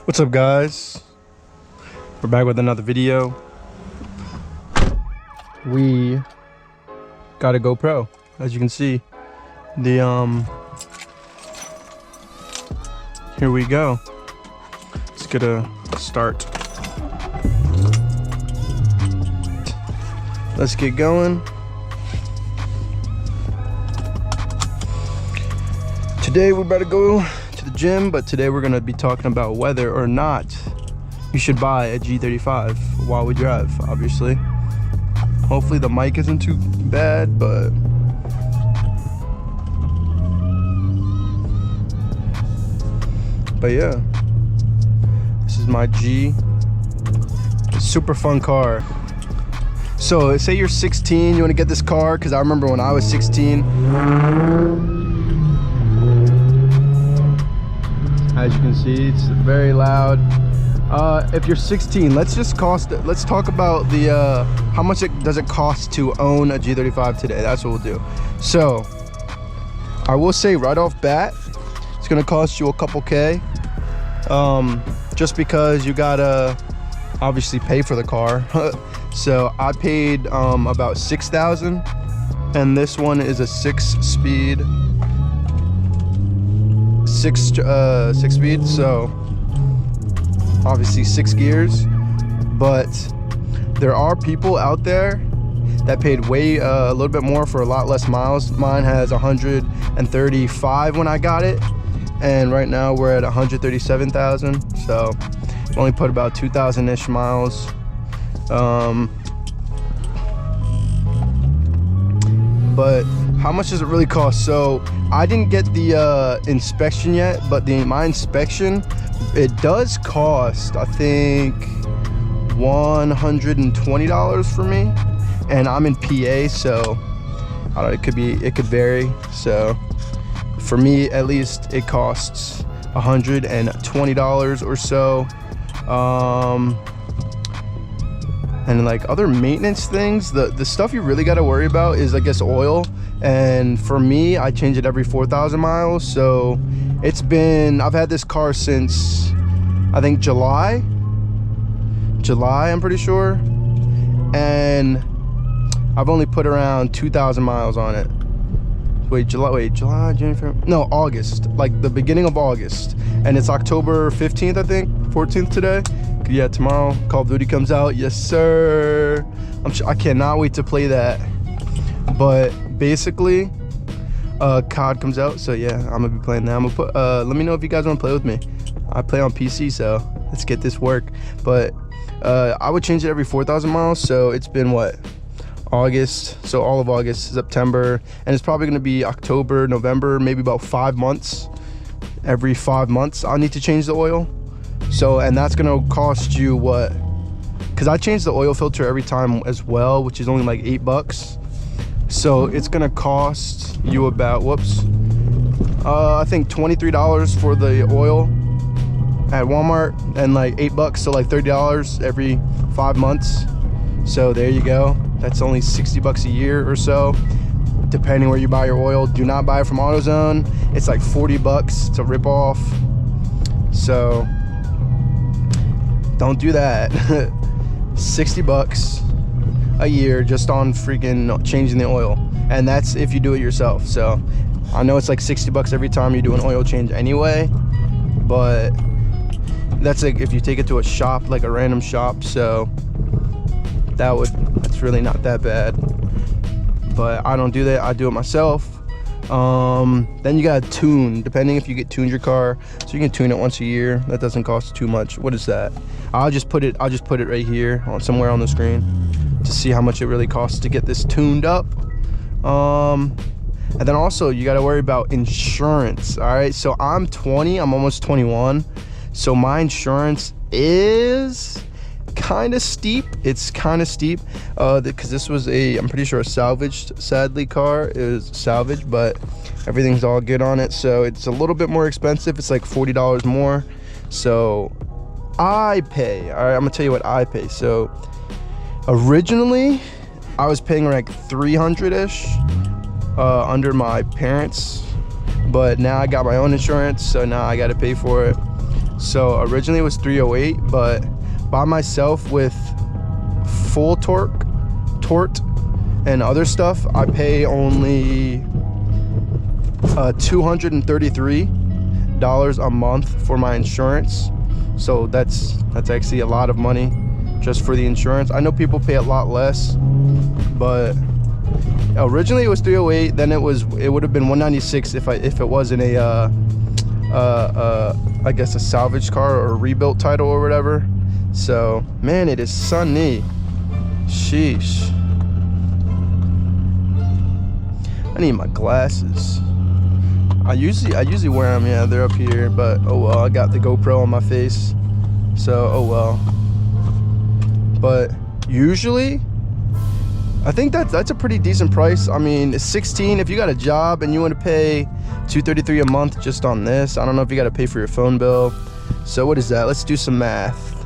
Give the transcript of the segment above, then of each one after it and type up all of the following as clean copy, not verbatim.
What's up, guys? We're back with another video. We got a GoPro, as you can see. Here we go. Let's get a start. Let's get going. Today we're about to go to the gym, but today we're gonna be talking about whether or not you should buy a G35 while we drive, obviously. Hopefully the mic isn't too bad, but yeah, this is my G. It's a super fun car. So say you're 16, you want to get this car, because I remember when I was 16, as you can see, it's very loud. If you're 16, let's talk about the how much does it cost to own a G35 today. That's what we'll do. So I will say right off bat, it's gonna cost you a couple K, just because you gotta obviously pay for the car. So I paid about 6,000, and this one is a six speed, so obviously 6 gears. But there are people out there that paid way a little bit more for a lot less miles. Mine has 135 when I got it, and right now we're at 137,000, so only put about 2,000 ish miles. But how much does it really cost? So I didn't get the inspection yet, but my inspection, it does cost, I think, $120 for me, and I'm in PA, so I don't know, it could vary. So for me, at least, it costs $120 or so. And like other maintenance things, the stuff you really got to worry about is, I guess, oil. And for me, I change it every 4,000 miles. So I've had this car since I think July, I'm pretty sure, and I've only put around 2,000 miles on it. July, January, no, August, like the beginning of August, and it's October 15th, I think, 14th today. Yeah, tomorrow Call of Duty comes out. Yes, sir. I cannot wait to play that. But basically, COD comes out, so yeah, I'm gonna be playing that. I'm gonna put. Let me know if you guys want to play with me. I play on PC, so let's get this work. But I would change it every 4,000 miles. So it's been what? August. So all of August, September, and it's probably gonna be October, November, maybe about 5 months. Every 5 months, I'll need to change the oil. So, and that's gonna cost you what? Because I change the oil filter every time as well, which is only like $8. So it's gonna cost you about, I think $23 for the oil at Walmart, and like $8, so like $30 every 5 months. So there you go. That's only $60 a year or so, depending where you buy your oil. Do not buy it from AutoZone. It's like $40. It's a ripoff. So don't do that. $60 a year just on freaking changing the oil, and that's if you do it yourself. So I know it's like $60 every time you do an oil change anyway, but that's like if you take it to a shop, like a random shop. So that's really not that bad. But I don't do that. I do it myself. Then you gotta tune, depending if you get tuned your car, so you can tune it once a year. That doesn't cost too much. What is that? I'll just put it right here somewhere on the screen to see how much it really costs to get this tuned up. And then also you gotta worry about insurance. All right, so I'm 20, I'm almost 21, so my insurance is kind of steep. It's kind of steep because this was I'm pretty sure a salvaged, sadly, car. It was salvaged, but everything's all good on it, so it's a little bit more expensive. It's like $40 more. So I pay, all right, I'm gonna tell you what I pay. So originally I was paying like 300-ish under my parents, but now I got my own insurance, so now I got to pay for it. So originally it was 308, but by myself with full tort, and other stuff, I pay only $233 a month for my insurance. So that's actually a lot of money just for the insurance. I know people pay a lot less, but originally it was 308. Then it would have been 196 if it wasn't a I guess a salvage car or a rebuilt title or whatever. So man, it is sunny. Sheesh. I need my glasses. I usually wear them. Yeah, they're up here, but oh well. I got the GoPro on my face, so oh well. But usually I think that's a pretty decent price. I mean, it's 16 if you got a job and you want to pay $233 a month just on this. I don't know if you got to pay for your phone bill. So what is that? Let's do some math.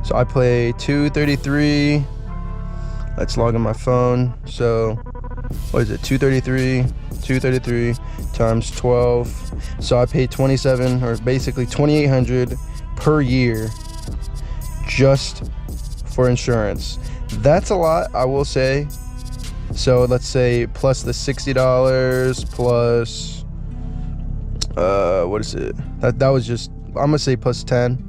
So I pay $233. Let's log in my phone. So what is it? 233 times 12. So I pay 27, or basically 2,800 per year just for insurance. That's a lot, I will say. So let's say plus the $60 plus what is it? That was just, I'm gonna say plus 10.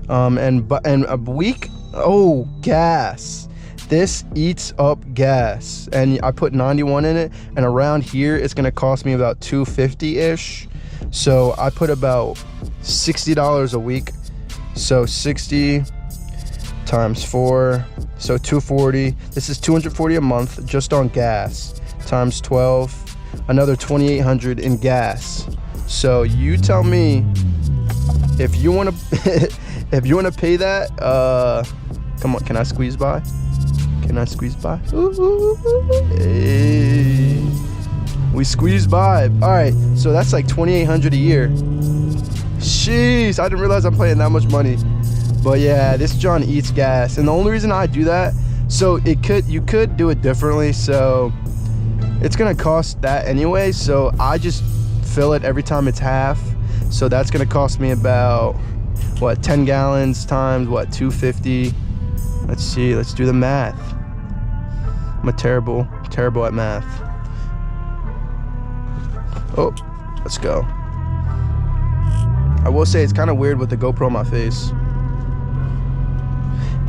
And a week, oh, gas. This eats up gas, and I put 91 in it, and around here it's gonna cost me about $250-ish. So I put about $60 a week. So 60 times 4, so 240. This is 240 a month just on gas, times 12, another 2,800 in gas. So you tell me if you want to if you want to pay that. Come on, can I squeeze by? Can I squeeze by? Ooh, hey. We squeezed by. All right, so that's like 2,800 a year. Jeez, I didn't realize I'm paying that much money. But yeah, this John eats gas, and the only reason I do that, so you could do it differently. So it's gonna cost that anyway. So I just fill it every time it's half. So that's gonna cost me about what, 10 gallons times what, 250. Let's see. Let's do the math. I'm terrible at math. Oh, let's go. I will say it's kind of weird with the GoPro on my face.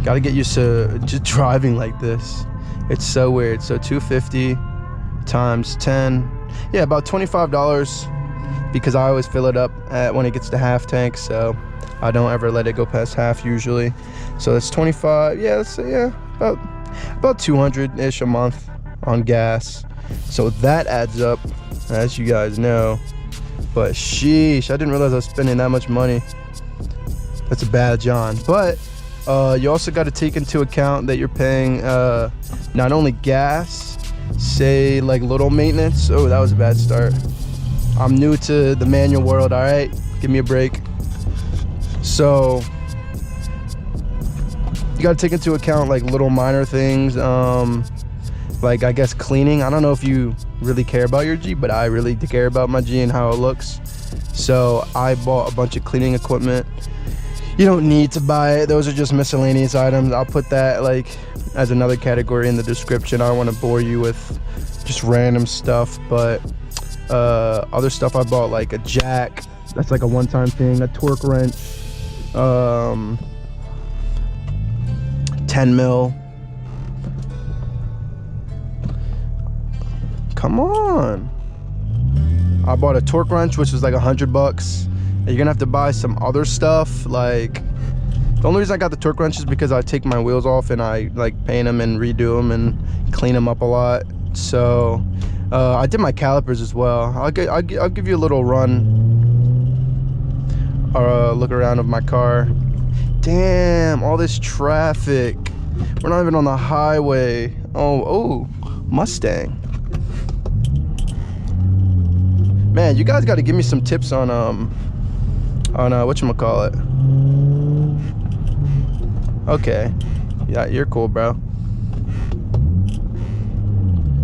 Gotta get used to just driving like this. It's so weird. So 250 times 10. Yeah, about $25, because I always fill it up when it gets to half tank. So I don't ever let it go past half usually. So that's 25. Yeah, let's say, yeah, about 200-ish a month on gas. So that adds up, as you guys know. But sheesh, I didn't realize I was spending that much money. That's a bad John. But you also got to take into account that you're paying not only gas, say like little maintenance. Oh, that was a bad start. I'm new to the manual world, all right? Give me a break. So you got to take into account like little minor things, like I guess cleaning. I don't know if you really care about your G, but I really care about my G and how it looks. So I bought a bunch of cleaning equipment. You don't need to buy it. Those are just miscellaneous items. I'll put that like as another category in the description. I don't want to bore you with just random stuff, but other stuff I bought, like a jack. That's like a one-time thing. A torque wrench. 10 mil. Come on. I bought a torque wrench, which was like $100. And you're gonna have to buy some other stuff. Like, the only reason I got the torque wrench is because I take my wheels off and I like paint them and redo them and clean them up a lot. So I did my calipers as well. I'll give you a little run or look around of my car. Damn, all this traffic. We're not even on the highway. Oh, Mustang. Man, you guys got to give me some tips on whatchamacallit. Okay, yeah, you're cool, bro.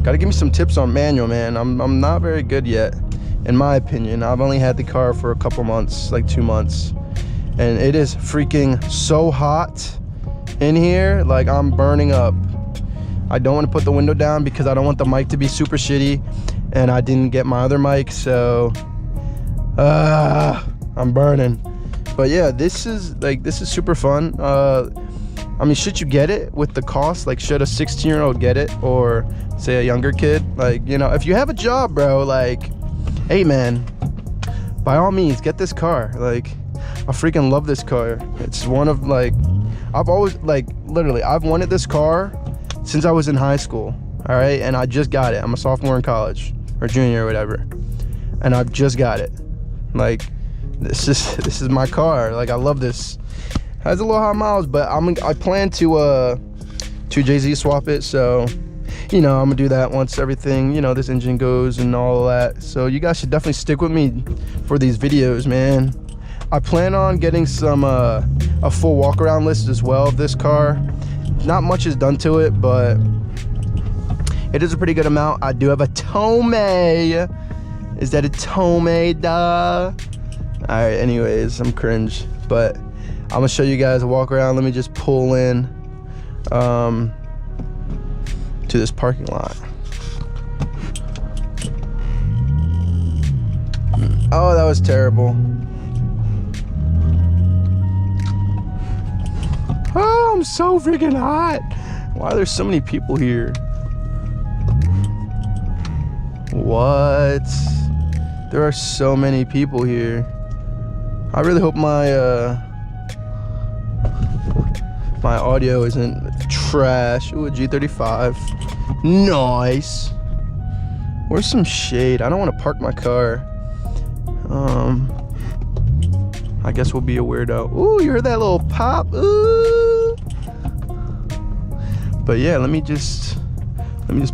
Got to give me some tips on manual, man. I'm not very good yet, in my opinion. I've only had the car for a couple months, like 2 months, and it is freaking so hot in here. Like, I'm burning up. I don't want to put the window down because I don't want the mic to be super shitty, and I didn't get my other mic, so I'm burning. But yeah, this is super fun. I mean, should you get it with the cost? Like, should a 16-year-old get it, or say a younger kid? Like, you know, if you have a job, bro, like, hey man, by all means get this car. Like, I freaking love this car. It's one of, like, I've always, like, literally, I've wanted this car since I was in high school. All right, and I just got it. I'm a sophomore in college, or junior or whatever, and I've just got it. Like, this is my car. Like, I love this. Has a little high miles, but I plan to Jay-Z swap it. So, you know, I'm gonna do that once everything, you know, this engine goes and all of that. So you guys should definitely stick with me for these videos, man. I plan on getting some a full walk around list as well of this car. Not much is done to it, but it is a pretty good amount. I do have a Tome. Is that a Tome, duh? All right, anyways, I'm cringe, but I'm gonna show you guys a walk around. Let me just pull in to this parking lot. Oh, that was terrible. Oh, I'm so freaking hot. Why are there so many people here? What? There are so many people here. I really hope my my audio isn't trash. Ooh, a G35. Nice. Where's some shade? I don't want to park my car. I guess we'll be a weirdo. Ooh, you heard that little pop? Ooh. But yeah, let me just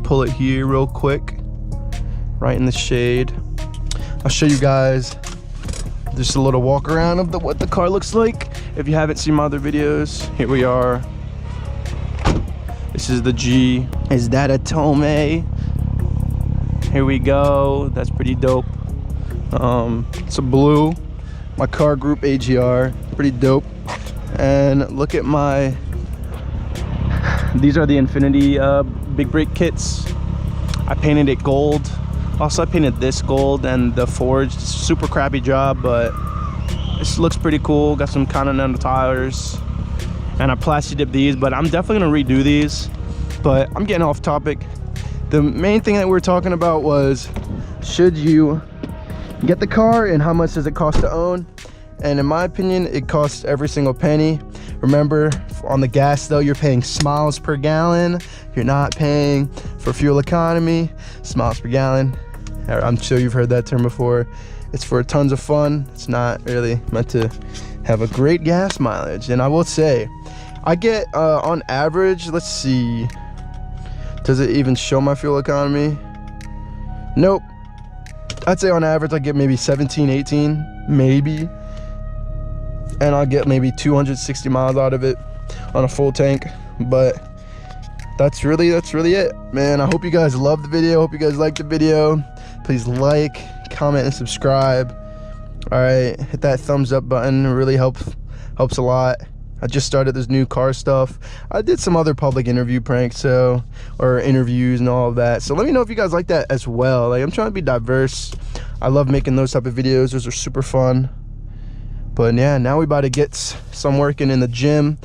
pull it here real quick, right in the shade. I'll show you guys just a little walk around of what the car looks like. If you haven't seen my other videos, here we are. This is the G. Is that a Tome? Here we go. That's pretty dope. It's a blue. My car group AGR. Pretty dope. And look at my. These are the Infinity big brake kits. I painted it gold. Also, I painted this gold and the forged. Super crappy job, but this looks pretty cool. Got some Continental tires, and I plasti dipped these, but I'm definitely gonna redo these. But I'm getting off topic. The main thing that we were talking about was, should you get the car and how much does it cost to own? And in my opinion, it costs every single penny. Remember, on the gas though, you're paying miles per gallon. You're not paying for fuel economy. Miles per gallon. I'm sure you've heard that term before. It's for tons of fun. It's not really meant to have a great gas mileage. And I will say, I get on average, let's see, does it even show my fuel economy? Nope. I'd say on average I get maybe 17, 18, maybe. And I'll get maybe 260 miles out of it on a full tank. But that's really it, man. I hope you guys love the video. Hope you guys like the video. Please like, comment, and subscribe. All right, hit that thumbs up button. It really helps a lot. I just started this new car stuff. I did some other public interview pranks, or interviews and all of that. So let me know if you guys like that as well. Like, I'm trying to be diverse. I love making those type of videos. Those are super fun. But yeah, now we about to get some working in the gym.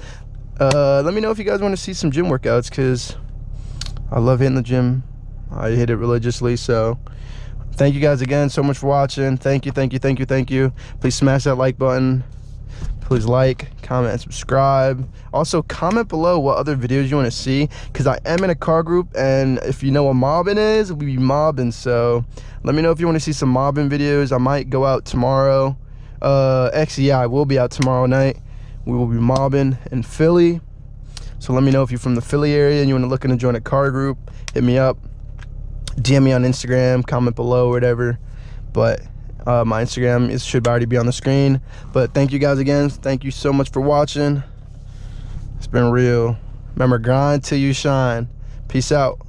Let me know if you guys want to see some gym workouts, because I love hitting the gym. I hit it religiously. So thank you guys again so much for watching. Thank you. Please smash that like button. Please like, comment, and subscribe. Also, comment below what other videos you want to see, because I am in a car group, and if you know what mobbing is, we be mobbing. So let me know if you want to see some mobbing videos. I might go out tomorrow. Actually, yeah, I will be out tomorrow night. We will be mobbing in Philly. So let me know if you're from the Philly area and you want to look into join a car group. Hit me up. DM me on Instagram. Comment below, whatever. But my Instagram should already be on the screen. But thank you guys again. Thank you so much for watching. It's been real. Remember, grind till you shine. Peace out.